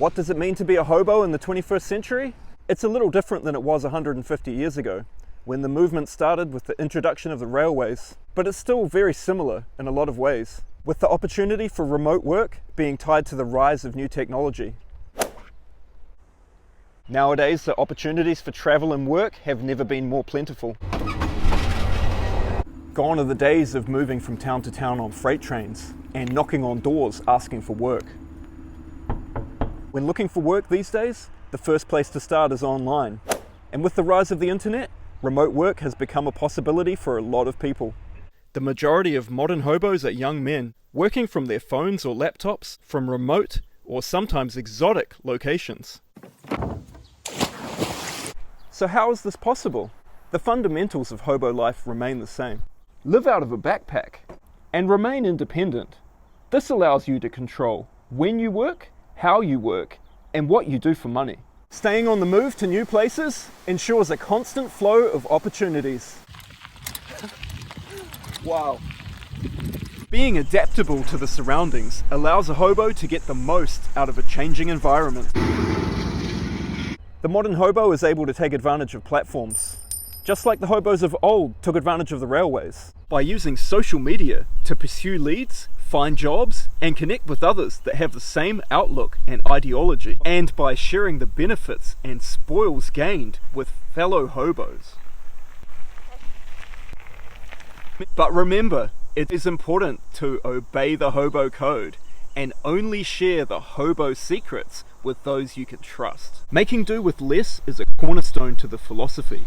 What does it mean to be a hobo in the 21st century? It's a little different than it was 150 years ago, when the movement started with the introduction of the railways, but it's still very similar in a lot of ways, with the opportunity for remote work being tied to the rise of new technology. Nowadays, the opportunities for travel and work have never been more plentiful. Gone are the days of moving from town to town on freight trains and knocking on doors asking for work. When looking for work these days, the first place to start is online. And with the rise of the internet, remote work has become a possibility for a lot of people. The majority of modern hobos are young men, working from their phones or laptops from remote or sometimes exotic locations. So how is this possible? The fundamentals of hobo life remain the same. Live out of a backpack and remain independent. This allows you to control when you work, how you work, and what you do for money. Staying on the move to new places ensures a constant flow of opportunities. Wow. Being adaptable to the surroundings allows a hobo to get the most out of a changing environment. The modern hobo is able to take advantage of platforms, just like the hobos of old took advantage of the railways, by using social media to pursue leads, find jobs, and connect with others that have the same outlook and ideology, and by sharing the benefits and spoils gained with fellow hobos. But remember, it is important to obey the hobo code and only share the hobo secrets with those you can trust. Making do with less is a cornerstone to the philosophy.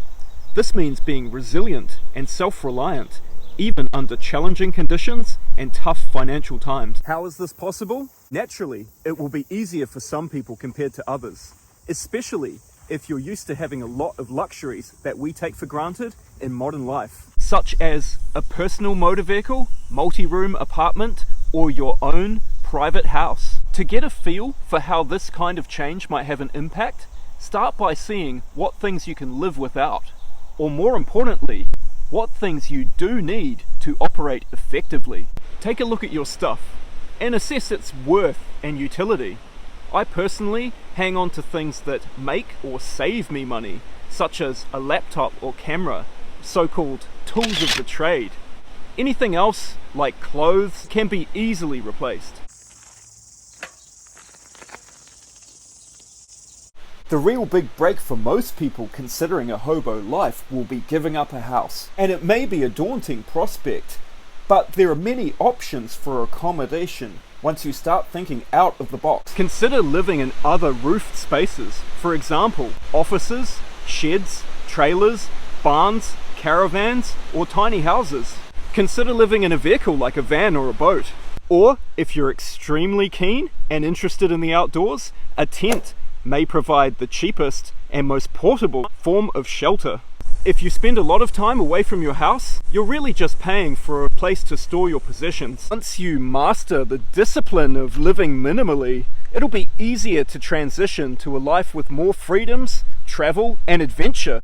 This means being resilient and self-reliant, even under challenging conditions and tough financial times. How is this possible? Naturally, it will be easier for some people compared to others, especially if you're used to having a lot of luxuries that we take for granted in modern life, such as a personal motor vehicle, multi-room apartment, or your own private house. To get a feel for how this kind of change might have an impact, start by seeing what things you can live without, or more importantly, what things you do need to operate effectively. Take a look at your stuff and assess its worth and utility. I personally hang on to things that make or save me money, such as a laptop or camera, so-called tools of the trade. Anything else, like clothes, can be easily replaced. The real big break for most people considering a hobo life will be giving up a house. And it may be a daunting prospect, but there are many options for accommodation once you start thinking out of the box. Consider living in other roofed spaces. For example, offices, sheds, trailers, barns, caravans, or tiny houses. Consider living in a vehicle like a van or a boat. Or, if you're extremely keen and interested in the outdoors, a tent may provide the cheapest and most portable form of shelter. If you spend a lot of time away from your house, you're really just paying for a place to store your possessions. Once you master the discipline of living minimally, it'll be easier to transition to a life with more freedoms, travel, and adventure.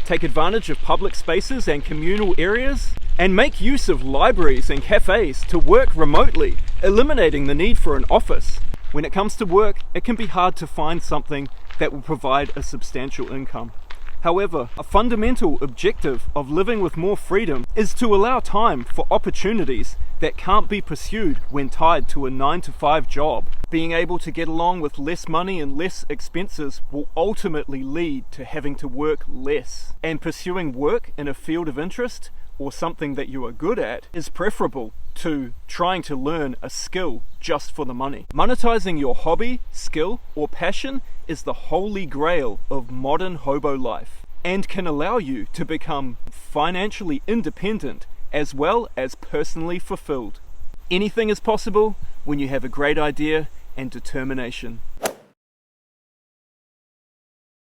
Take advantage of public spaces and communal areas, and make use of libraries and cafes to work remotely, eliminating the need for an office. When it comes to work, it can be hard to find something that will provide a substantial income. However, a fundamental objective of living with more freedom is to allow time for opportunities that can't be pursued when tied to a 9-to-5 job. Being able to get along with less money and less expenses will ultimately lead to having to work less. And pursuing work in a field of interest or something that you are good at is preferable to trying to learn a skill just for the money. Monetizing your hobby, skill, or passion is the holy grail of modern hobo life and can allow you to become financially independent as well as personally fulfilled. Anything is possible when you have a great idea and determination.